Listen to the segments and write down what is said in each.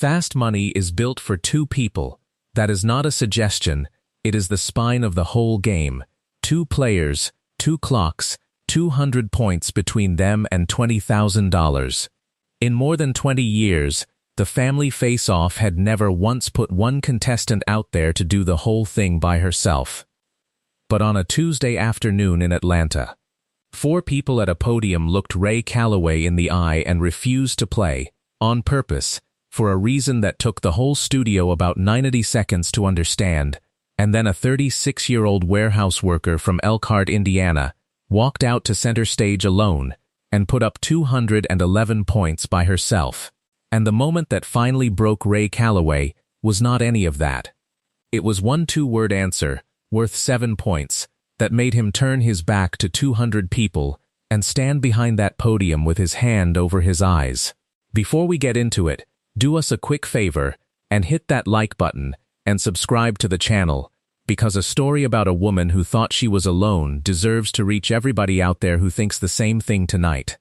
Fast money is built for two people. That is not a suggestion, it is the spine of the whole game. Two players, two clocks, 200 points between them and $20,000. In more than 20 years, the family face-off had never once put one contestant out there to do the whole thing by herself. But on a Tuesday afternoon in Atlanta, 4 people at a podium looked Ray Calloway in the eye and refused to play, on purpose, for a reason that took the whole studio about 90 seconds to understand, and then a 36-year-old warehouse worker from Elkhart, Indiana, walked out to center stage alone and put up 211 points by herself. And the moment that finally broke Ray Calloway was not any of that. It was one 2-word answer, worth 7 points, that made him turn his back to 200 people and stand behind that podium with his hand over his eyes. Before we get into it, do us a quick favor and hit that like button and subscribe to the channel, because a story about a woman who thought she was alone deserves to reach everybody out there who thinks the same thing tonight.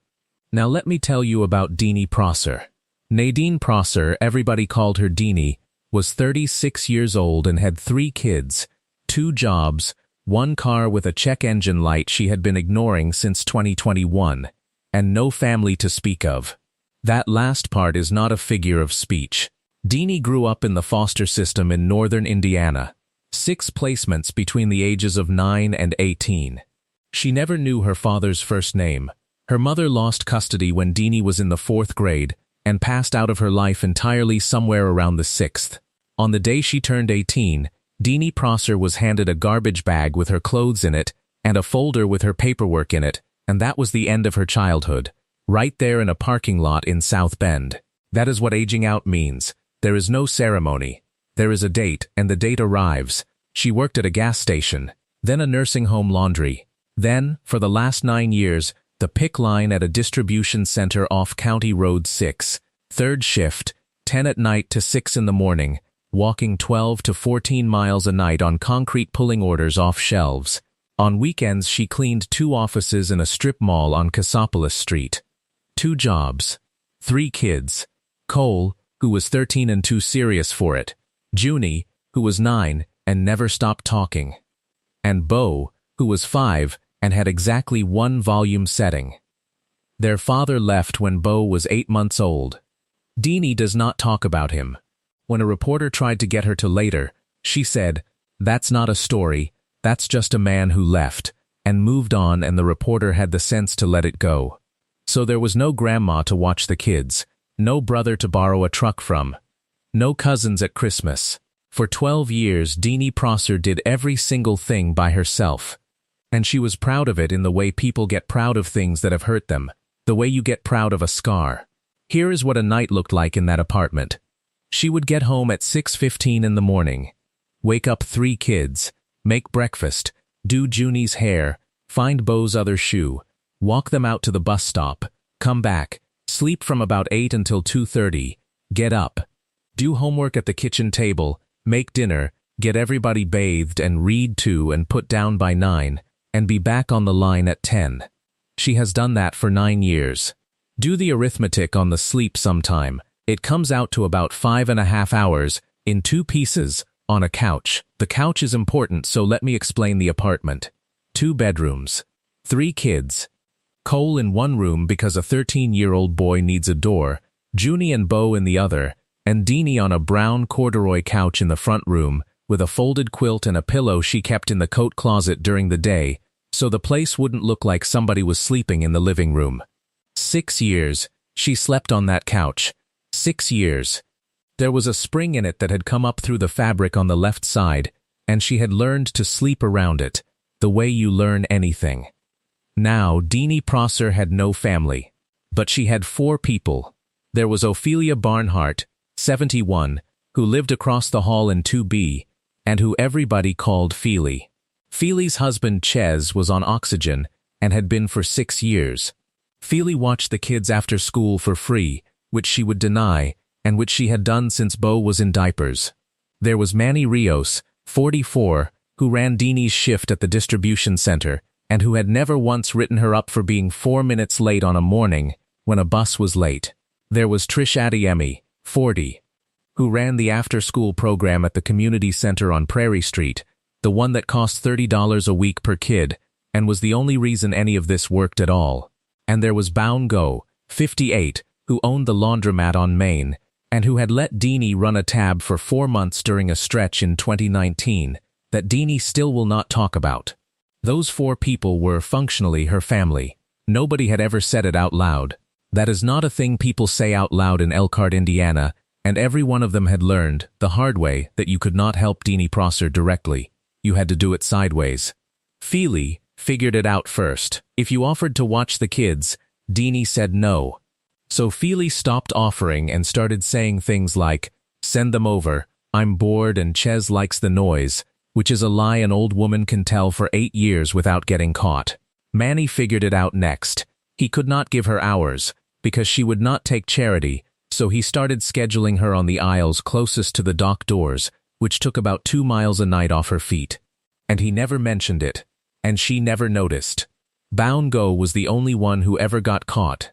Now let me tell you about Deanie Prosser. Nadine Prosser, everybody called her Deanie, was 36 years old and had 3 kids, 2 jobs, 1 car with a check engine light she had been ignoring since 2021, and no family to speak of. That last part is not a figure of speech. Deanie grew up in the foster system in northern Indiana. 6 placements between the ages of 9 and 18. She never knew her father's first name. Her mother lost custody when Deanie was in the 4th grade and passed out of her life entirely somewhere around the 6th. On the day she turned 18, Deanie Prosser was handed a garbage bag with her clothes in it and a folder with her paperwork in it, and that was the end of her childhood, right there in a parking lot in South Bend. That is what aging out means. There is no ceremony. There is a date, and the date arrives. She worked at a gas station, then a nursing home laundry. Then, for the last 9 years, the pick line at a distribution center off County Road 6, 3rd shift, 10 at night to 6 in the morning, walking 12 to 14 miles a night on concrete pulling orders off shelves. On weekends she cleaned 2 offices in a strip mall on Cassopolis Street. 2 jobs. 3 kids. Cole, who was 13 and too serious for it. Junie, who was 9 and never stopped talking. And Bo, who was 5 and had exactly 1 volume setting. Their father left when Bo was 8 months old. Deanie does not talk about him. When a reporter tried to get her to later, she said, "That's not a story, that's just a man who left," and moved on, and the reporter had the sense to let it go. So there was no grandma to watch the kids, no brother to borrow a truck from, no cousins at Christmas. For 12 years, Deanie Prosser did every single thing by herself. And she was proud of it in the way people get proud of things that have hurt them, the way you get proud of a scar. Here is what a night looked like in that apartment. She would get home at 6:15 in the morning, wake up 3 kids, make breakfast, do Junie's hair, find Bo's other shoe, walk them out to the bus stop, come back, sleep from about 8 until 2:30, get up, do homework at the kitchen table, make dinner, get everybody bathed and read to and put down by 9, and be back on the line at 10. She has done that for 9 years. Do the arithmetic on the sleep sometime. It comes out to about 5.5 hours, in 2 pieces, on a couch. The couch is important, so let me explain the apartment. 2 bedrooms. 3 kids. Cole in 1 room because a 13-year-old boy needs a door, Junie and Bo in the other, and Deanie on a brown corduroy couch in the front room, with a folded quilt and a pillow she kept in the coat closet during the day, so the place wouldn't look like somebody was sleeping in the living room. 6 years, she slept on that couch. 6 years. There was a spring in it that had come up through the fabric on the left side, and she had learned to sleep around it, the way you learn anything. Now, Deanie Prosser had no family, but she had 4 people. There was Ophelia Barnhart, 71, who lived across the hall in 2B, and who everybody called Feely. Feely's husband, Ches, was on oxygen and had been for 6 years. Feely watched the kids after school for free, which she would deny, and which she had done since Bo was in diapers. There was Manny Rios, 44, who ran Deanie's shift at the distribution center, and who had never once written her up for being 4 minutes late on a morning when a bus was late. There was Trish Adeyemi, 40. who ran the after-school program at the community center on Prairie Street, the one that cost $30 a week per kid, and was the only reason any of this worked at all. And there was Bao Go, 58, who owned the laundromat on Main, and who had let Deanie run a tab for 4 months during a stretch in 2019 that Deanie still will not talk about. Those 4 people were functionally her family. Nobody had ever said it out loud. That is not a thing people say out loud in Elkhart, Indiana, and every one of them had learned, the hard way, that you could not help Deanie Prosser directly. You had to do it sideways. Feely figured it out first. If you offered to watch the kids, Deanie said no. So Feely stopped offering and started saying things like, "Send them over, I'm bored and Ches likes the noise," which is a lie an old woman can tell for 8 years without getting caught. Manny figured it out next. He could not give her hours, because she would not take charity, so he started scheduling her on the aisles closest to the dock doors, which took about 2 miles a night off her feet. And he never mentioned it, and she never noticed. Bao Go was the only one who ever got caught.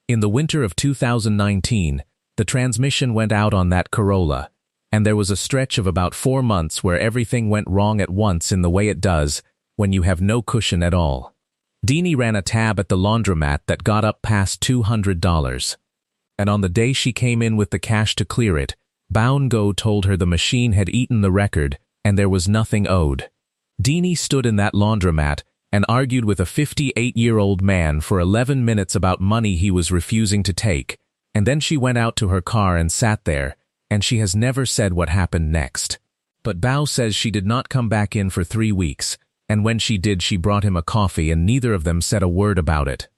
In the winter of 2019, the transmission went out on that Corolla, and there was a stretch of about 4 months where everything went wrong at once in the way it does when you have no cushion at all. Deanie ran a tab at the laundromat that got up past $200. And on the day she came in with the cash to clear it, Bao Go told her the machine had eaten the record and there was nothing owed. Deanie stood in that laundromat and argued with a 58-year-old man for 11 minutes about money he was refusing to take, and then she went out to her car and sat there, and she has never said what happened next. But Bao says she did not come back in for 3 weeks, and when she did she brought him a coffee and neither of them said a word about it.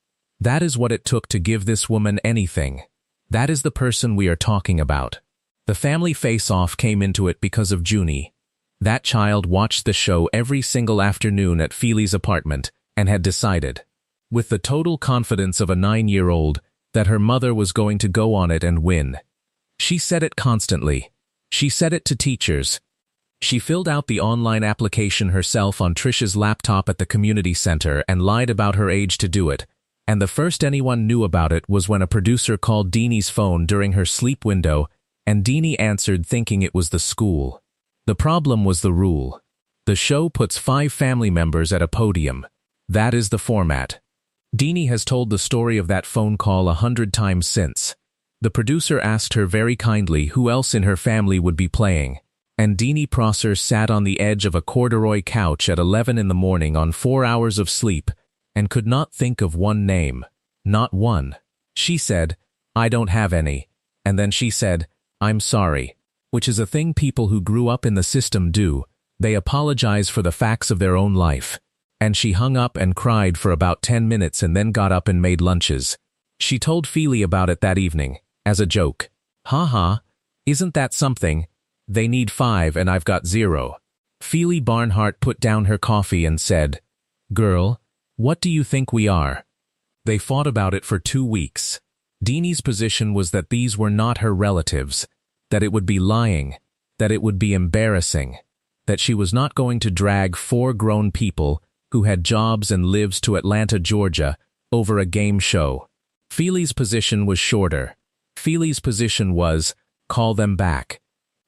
That is what it took to give this woman anything. That is the person we are talking about. The family face-off came into it because of Junie. That child watched the show every single afternoon at Feely's apartment and had decided, with the total confidence of a 9-year-old, that her mother was going to go on it and win. She said it constantly. She said it to teachers. She filled out the online application herself on Trish's laptop at the community center and lied about her age to do it. And the first anyone knew about it was when a producer called Deanie's phone during her sleep window, and Deanie answered thinking it was the school. The problem was the rule. The show puts 5 family members at a podium. That is the format. Deanie has told the story of that phone call 100 times since. The producer asked her very kindly who else in her family would be playing, and Deanie Prosser sat on the edge of a corduroy couch at 11 in the morning on 4 hours of sleep and could not think of one name. Not one. She said, "I don't have any." And then she said, "I'm sorry," which is a thing people who grew up in the system do. They apologize for the facts of their own life. And she hung up and cried for about 10 minutes and then got up and made lunches. She told Feely about it that evening, as a joke. "Ha ha, isn't that something? They need 5 and I've got 0. Feely Barnhart put down her coffee and said, "Girl, what do you think we are?" They fought about it for 2 weeks. Deanie's position was that these were not her relatives, that it would be lying, that it would be embarrassing, that she was not going to drag 4 grown people who had jobs and lives to Atlanta, Georgia, over a game show. Feely's position was shorter. Feely's position was, call them back.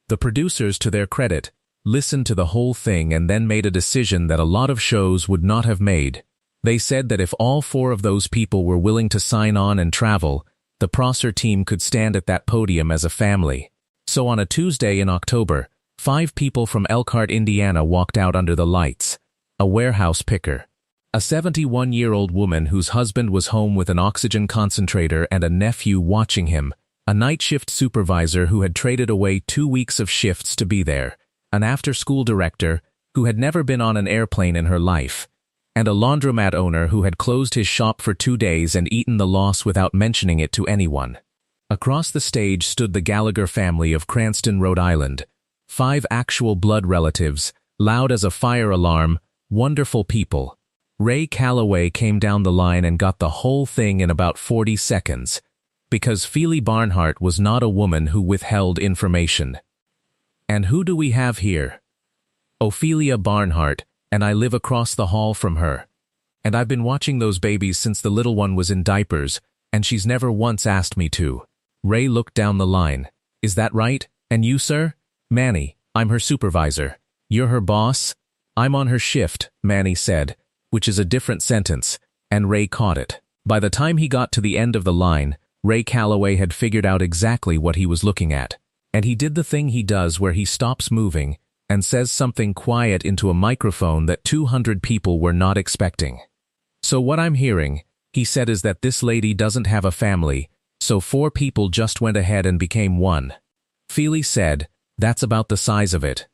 The producers, to their credit, listened to the whole thing and then made a decision that a lot of shows would not have made. They said that if all 4 of those people were willing to sign on and travel, the Prosser team could stand at that podium as a family. So on a Tuesday in October, 5 people from Elkhart, Indiana walked out under the lights. A warehouse picker. A 71-year-old woman whose husband was home with an oxygen concentrator and a nephew watching him. A night shift supervisor who had traded away 2 weeks of shifts to be there. An after-school director who had never been on an airplane in her life. And a laundromat owner who had closed his shop for 2 days and eaten the loss without mentioning it to anyone. Across the stage stood the Gallagher family of Cranston, Rhode Island. 5 actual blood relatives, loud as a fire alarm, wonderful people. Ray Calloway came down the line and got the whole thing in about 40 seconds, because Feely Barnhart was not a woman who withheld information. And who do we have here? Ophelia Barnhart, and I live across the hall from her. And I've been watching those babies since the little one was in diapers, and she's never once asked me to. Ray looked down the line. Is that right? And you, sir? Manny, I'm her supervisor. You're her boss? I'm on her shift, Manny said, which is a different sentence, and Ray caught it. By the time he got to the end of the line, Ray Calloway had figured out exactly what he was looking at. And he did the thing he does where he stops moving and says something quiet into a microphone that 200 people were not expecting. So what I'm hearing, he said, is that this lady doesn't have a family, so 4 people just went ahead and became 1. Feely said, that's about the size of it.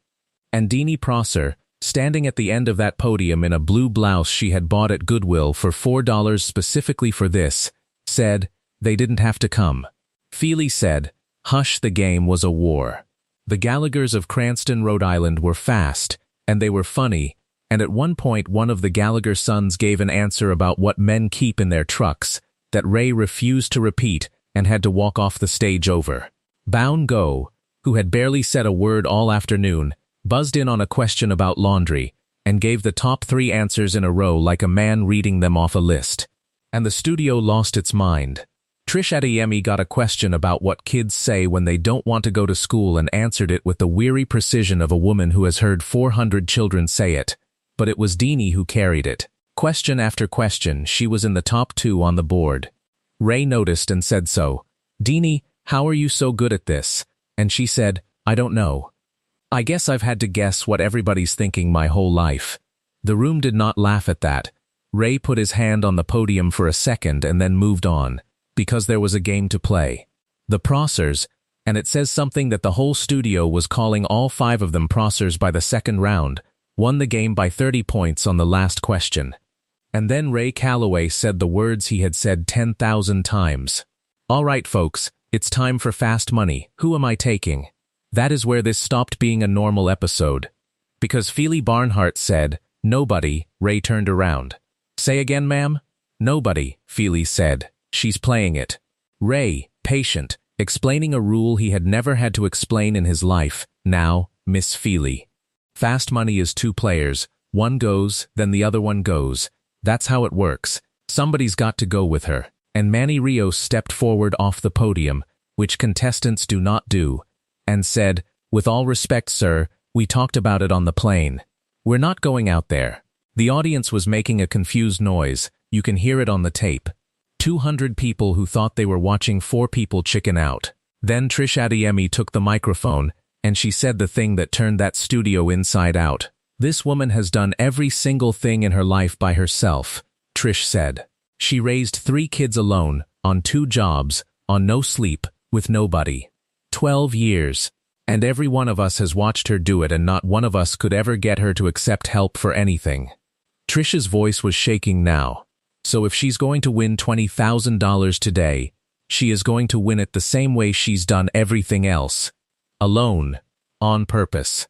And Deanie Prosser, standing at the end of that podium in a blue blouse she had bought at Goodwill for $4 specifically for this, said, they didn't have to come. Feely said, hush, the game was a war. The Gallaghers of Cranston, Rhode Island were fast, and they were funny, and at one point one of the Gallagher sons gave an answer about what men keep in their trucks that Ray refused to repeat and had to walk off the stage over. Boun Go, who had barely said a word all afternoon, buzzed in on a question about laundry and gave the top 3 answers in a row like a man reading them off a list. And the studio lost its mind. Trish Adeyemi got a question about what kids say when they don't want to go to school and answered it with the weary precision of a woman who has heard 400 children say it. But it was Deanie who carried it. Question after question, she was in the top 2 on the board. Ray noticed and said so. Deanie, how are you so good at this? And she said, I don't know. I guess I've had to guess what everybody's thinking my whole life. The room did not laugh at that. Ray put his hand on the podium for a second and then moved on, because there was a game to play. The Prossers, and it says something that the whole studio was calling all 5 of them Prossers by the second round, won the game by 30 points on the last question. And then Ray Calloway said the words he had said 10,000 times. All right, folks, it's time for fast money. Who am I taking? That is where this stopped being a normal episode. Because Feely Barnhart said, nobody, Ray turned around. Say again, ma'am? Nobody, Feely said. She's playing it. Ray, patient, explaining a rule he had never had to explain in his life. Now, Miss Feely. Fast money is 2 players. One goes, then the other one goes. That's how it works. Somebody's got to go with her. And Manny Rios stepped forward off the podium, which contestants do not do, and said, with all respect, sir, we talked about it on the plane. We're not going out there. The audience was making a confused noise. You can hear it on the tape. 200 people who thought they were watching 4 people chicken out. Then Trish Adeyemi took the microphone, and she said the thing that turned that studio inside out. This woman has done every single thing in her life by herself, Trish said. She raised 3 kids alone, on 2 jobs, on no sleep, with nobody. 12 years. And every one of us has watched her do it, and not one of us could ever get her to accept help for anything. Trish's voice was shaking now. So if she's going to win $20,000 today, she is going to win it the same way she's done everything else. Alone. On purpose.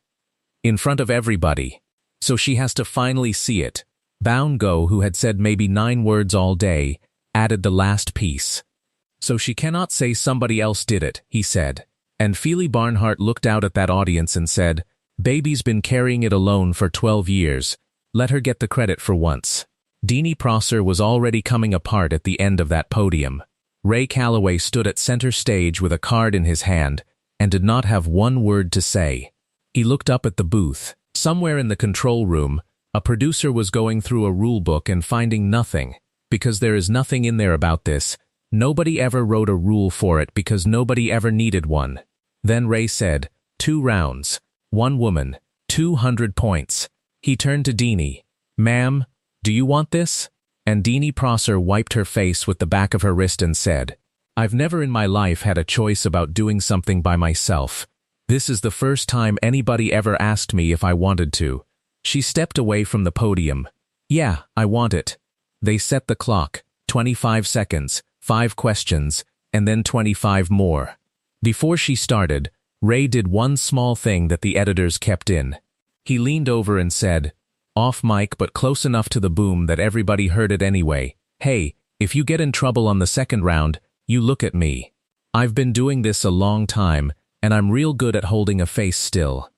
In front of everybody. So she has to finally see it. Boun Go, who had said maybe 9 words all day, added the last piece. So she cannot say somebody else did it, he said. And Feely Barnhart looked out at that audience and said, baby's been carrying it alone for 12 years. Let her get the credit for once. Deanie Prosser was already coming apart at the end of that podium. Ray Calloway stood at center stage with a card in his hand and did not have one word to say. He looked up at the booth. Somewhere in the control room, a producer was going through a rule book and finding nothing, because there is nothing in there about this. Nobody ever wrote a rule for it because nobody ever needed one. Then Ray said, 2 rounds, 1 woman, 200 points. He turned to Deanie. Ma'am, do you want this? And Deanie Prosser wiped her face with the back of her wrist and said, I've never in my life had a choice about doing something by myself. This is the first time anybody ever asked me if I wanted to. She stepped away from the podium. Yeah, I want it. They set the clock, 25 seconds, 5 questions, and then 25 more. Before she started, Ray did one small thing that the editors kept in. He leaned over and said, off mic but close enough to the boom that everybody heard it anyway, hey, if you get in trouble on the second round, you look at me. I've been doing this a long time, and I'm real good at holding a face still.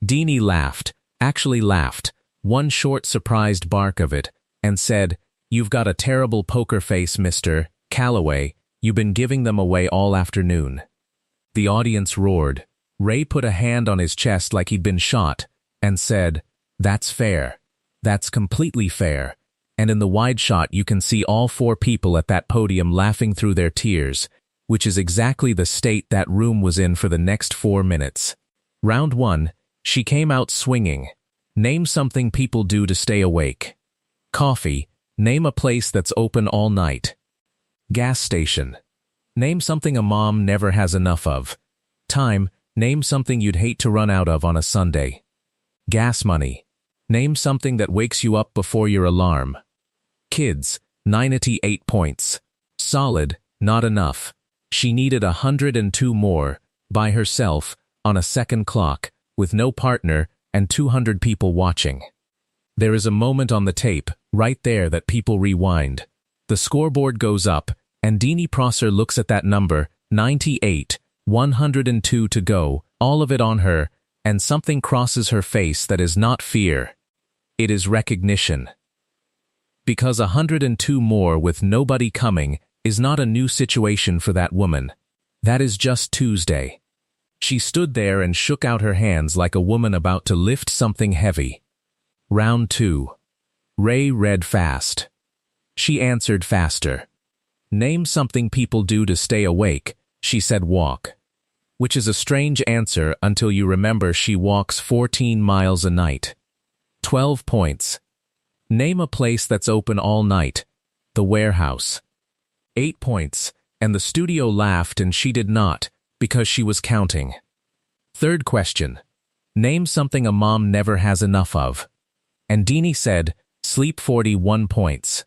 Deanie laughed, actually laughed, one short surprised bark of it, and said, you've got a terrible poker face, Mr. Calloway. You've been giving them away all afternoon. The audience roared. Ray put a hand on his chest like he'd been shot and said, "That's fair. That's completely fair." And in the wide shot you can see all 4 people at that podium laughing through their tears, which is exactly the state that room was in for the next 4 minutes. Round 1, she came out swinging. Name something people do to stay awake. Coffee. Name a place that's open all night. Gas station. Name something a mom never has enough of. Time. Name something you'd hate to run out of on a Sunday. Gas money. Name something that wakes you up before your alarm. Kids. 98 points. Solid, not enough. She needed 102 more, by herself, on a second clock, with no partner and 200 people watching. There is a moment on the tape, right there, that people rewind. The scoreboard goes up, and Deanie Prosser looks at that number, 98, 102 to go, all of it on her, and something crosses her face that is not fear. It is recognition. Because 102 more with nobody coming is not a new situation for that woman. That is just Tuesday. She stood there and shook out her hands like a woman about to lift something heavy. Round 2. Ray read fast. She answered faster. Name something people do to stay awake. She said walk. Which is a strange answer until you remember she walks 14 miles a night. 12 points. Name a place that's open all night. The warehouse. 8 points, and the studio laughed and she did not, because she was counting. Third question. Name something a mom never has enough of. And Deanie said, sleep. 41 points.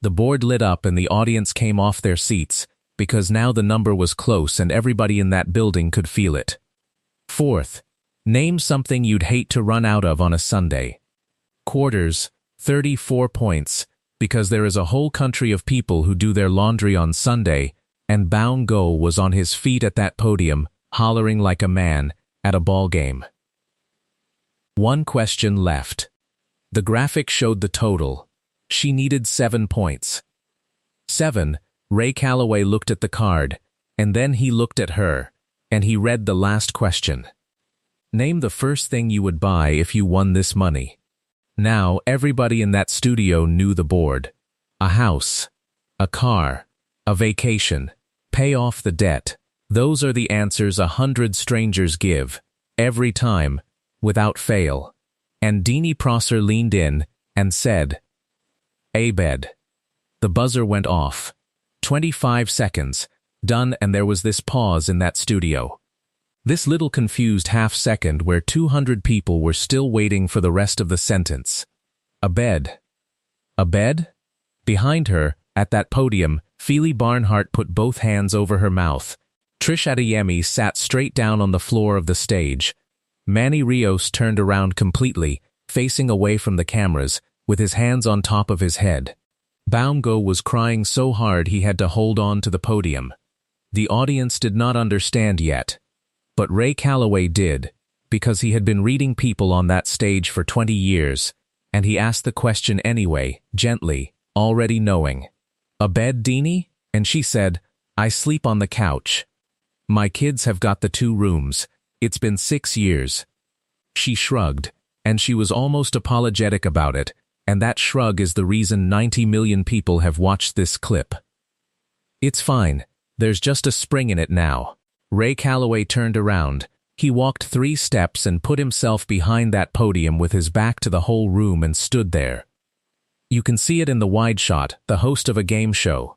The board lit up and the audience came off their seats, because now the number was close and everybody in that building could feel it. Fourth. Name something you'd hate to run out of on a Sunday. Quarters. 34 points, because there is a whole country of people who do their laundry on Sunday, and Baum Go was on his feet at that podium, hollering like a man, at a ball game. 1 question left. The graphic showed the total. She needed 7 points. 7. Ray Calloway looked at the card, and then he looked at her, and he read the last question. Name the first thing you would buy if you won this money. Now, everybody in that studio knew the board. A house. A car. A vacation. Pay off the debt. Those are the answers 100 strangers give. Every time. Without fail. And Deanie Prosser leaned in and said, "A bed." The buzzer went off. 25 seconds. Done, and there was this pause in that studio. This little confused half-second where 200 people were still waiting for the rest of the sentence. A bed. A bed? Behind her, at that podium, Feely Barnhart put both hands over her mouth. Trish Adeyemi sat straight down on the floor of the stage. Manny Rios turned around completely, facing away from the cameras, with his hands on top of his head. Baum Go was crying so hard he had to hold on to the podium. The audience did not understand yet. But Ray Calloway did, because he had been reading people on that stage for 20 years, and he asked the question anyway, gently, already knowing. "A bed, Deanie?" And she said, "I sleep on the couch. My kids have got the 2 rooms. It's been 6 years." She shrugged, and she was almost apologetic about it, and that shrug is the reason 90 million people have watched this clip. "It's fine. There's just a spring in it now." Ray Calloway turned around. He walked 3 steps and put himself behind that podium with his back to the whole room and stood there. You can see it in the wide shot, the host of a game show.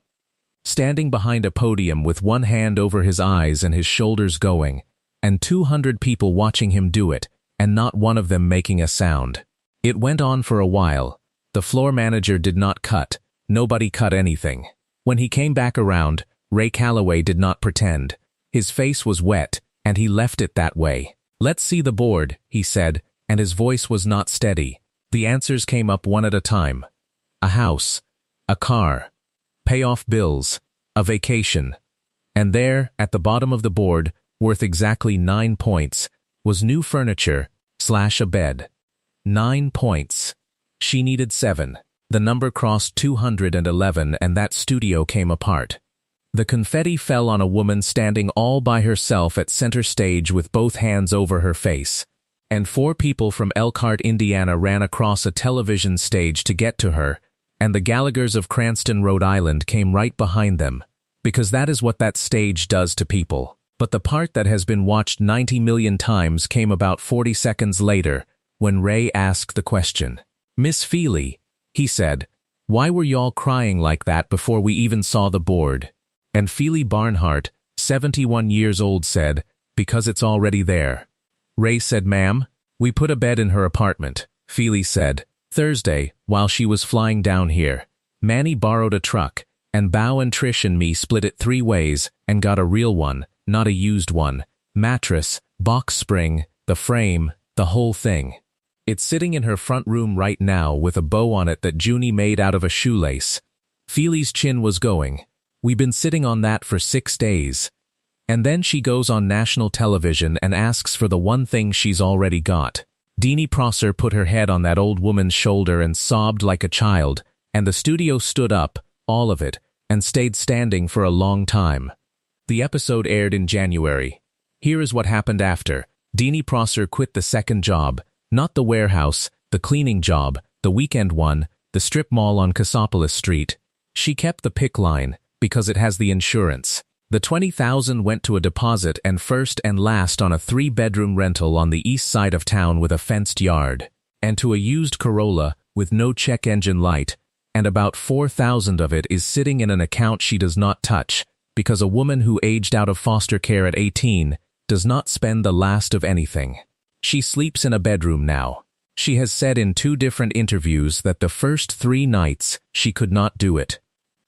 Standing behind a podium with one hand over his eyes and his shoulders going, and 200 people watching him do it, and not one of them making a sound. It went on for a while. The floor manager did not cut. Nobody cut anything. When he came back around, Ray Calloway did not pretend. His face was wet, and he left it that way. "Let's see the board," he said, and his voice was not steady. The answers came up one at a time. A house. A car. Pay off bills. A vacation. And there, at the bottom of the board, worth exactly 9 points, was new furniture / a bed. 9 points. She needed 7. The number crossed 211 and that studio came apart. The confetti fell on a woman standing all by herself at center stage with both hands over her face. And 4 people from Elkhart, Indiana ran across a television stage to get to her, and the Gallaghers of Cranston, Rhode Island came right behind them, because that is what that stage does to people. But the part that has been watched 90 million times came about 40 seconds later, when Ray asked the question. "Miss Feely," he said, "why were y'all crying like that before we even saw the board?" And Feely Barnhart, 71 years old, said, "Because it's already there." Ray said, "Ma'am, we put a bed in her apartment." Feely said, "Thursday, while she was flying down here, Manny borrowed a truck, and Bao and Trish and me split it 3 ways and got a real one, not a used one, mattress, box spring, the frame, the whole thing. It's sitting in her front room right now with a bow on it that Junie made out of a shoelace." Feely's chin was going. "We've been sitting on that for 6 days. And then she goes on national television and asks for the one thing she's already got." Deanie Prosser put her head on that old woman's shoulder and sobbed like a child, and the studio stood up, all of it, and stayed standing for a long time. The episode aired in January. Here is what happened after. Deanie Prosser quit the second job, not the warehouse, the cleaning job, the weekend one, the strip mall on Cassopolis Street. She kept the pick line, because it has the insurance. The $20,000 went to a deposit and first and last on a 3-bedroom rental on the east side of town with a fenced yard, and to a used Corolla with no check engine light, and about $4,000 of it is sitting in an account she does not touch, because a woman who aged out of foster care at 18 does not spend the last of anything. She sleeps in a bedroom now. She has said in 2 different interviews that the first 3 nights she could not do it,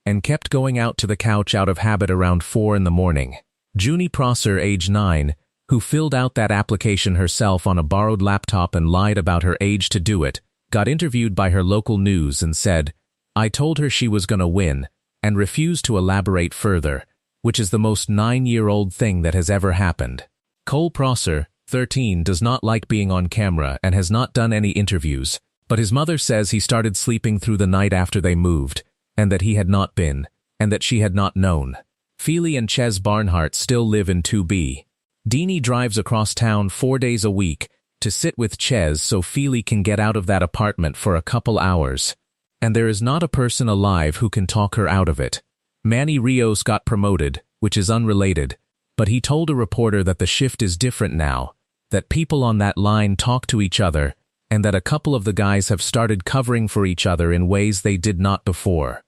and kept going out to the couch out of habit around 4 in the morning. Junie Prosser, age 9, who filled out that application herself on a borrowed laptop and lied about her age to do it, got interviewed by her local news and said, "I told her she was gonna win," and refused to elaborate further, which is the most 9-year-old thing that has ever happened. Cole Prosser, 13, does not like being on camera and has not done any interviews, but his mother says he started sleeping through the night after they moved, and that he had not been, and that she had not known. Feely and Ches Barnhart still live in 2B. Deanie drives across town 4 days a week to sit with Ches so Feely can get out of that apartment for a couple hours. And there is not a person alive who can talk her out of it. Manny Rios got promoted, which is unrelated, but he told a reporter that the shift is different now, that people on that line talk to each other, and that a couple of the guys have started covering for each other in ways they did not before.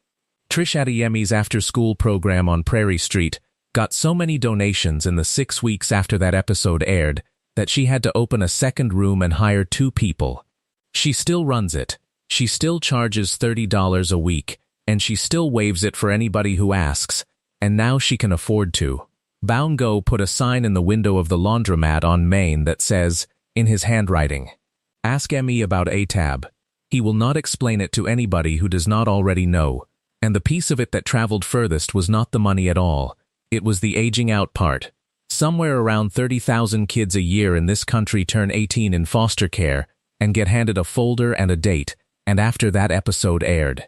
Trish Adeyemi's after-school program on Prairie Street got so many donations in the 6 weeks after that episode aired that she had to open a second room and hire 2 people. She still runs it. She still charges $30 a week, and she still waives it for anybody who asks, and now she can afford to. Baungo put a sign in the window of the laundromat on Main that says, in his handwriting, "Ask Emmy about ATAB. He will not explain it to anybody who does not already know." And the piece of it that traveled furthest was not the money at all. It was the aging out part. Somewhere around 30,000 kids a year in this country turn 18 in foster care and get handed a folder and a date, and after that episode aired,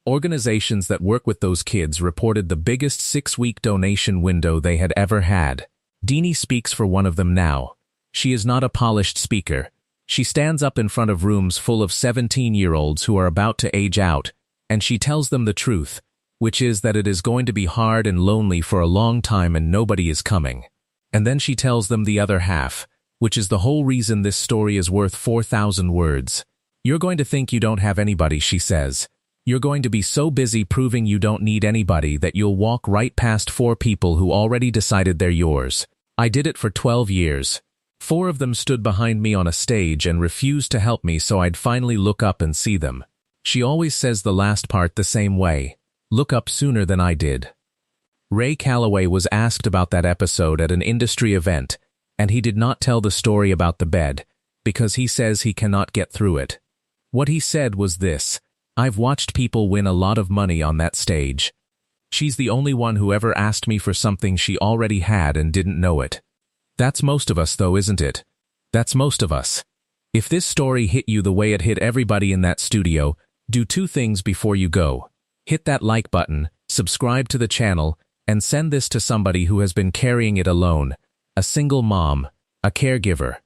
organizations that work with those kids reported the biggest 6-week donation window they had ever had. Deanie speaks for one of them now. She is not a polished speaker. She stands up in front of rooms full of 17-year-olds who are about to age out, and she tells them the truth, which is that it is going to be hard and lonely for a long time and nobody is coming. And then she tells them the other half, which is the whole reason this story is worth 4,000 words. "You're going to think you don't have anybody," she says. "You're going to be so busy proving you don't need anybody that you'll walk right past 4 people who already decided they're yours. I did it for 12 years. 4 of them stood behind me on a stage and refused to help me so I'd finally look up and see them." She always says the last part the same way. Look up sooner than I did. Ray Calloway was asked about that episode at an industry event, and he did not tell the story about the bed, because he says he cannot get through it. What he said was this: "I've watched people win a lot of money on that stage. She's the only one who ever asked me for something she already had and didn't know it." That's most of us though, isn't it? That's most of us. If this story hit you the way it hit everybody in that studio, do 2 things before you go. Hit that like button, subscribe to the channel, and send this to somebody who has been carrying it alone, a single mom, a caregiver,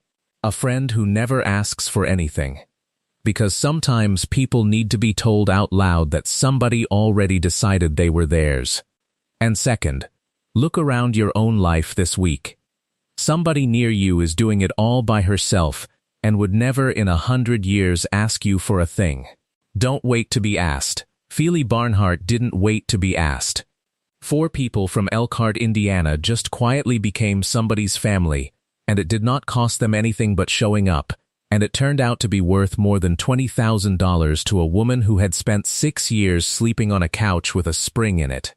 a friend who never asks for anything. Because sometimes people need to be told out loud that somebody already decided they were theirs. And second, look around your own life this week. Somebody near you is doing it all by herself and would never in 100 years ask you for a thing. Don't wait to be asked. Feely Barnhart didn't wait to be asked. 4 people from Elkhart, Indiana just quietly became somebody's family, and it did not cost them anything but showing up, and it turned out to be worth more than $20,000 to a woman who had spent 6 years sleeping on a couch with a spring in it.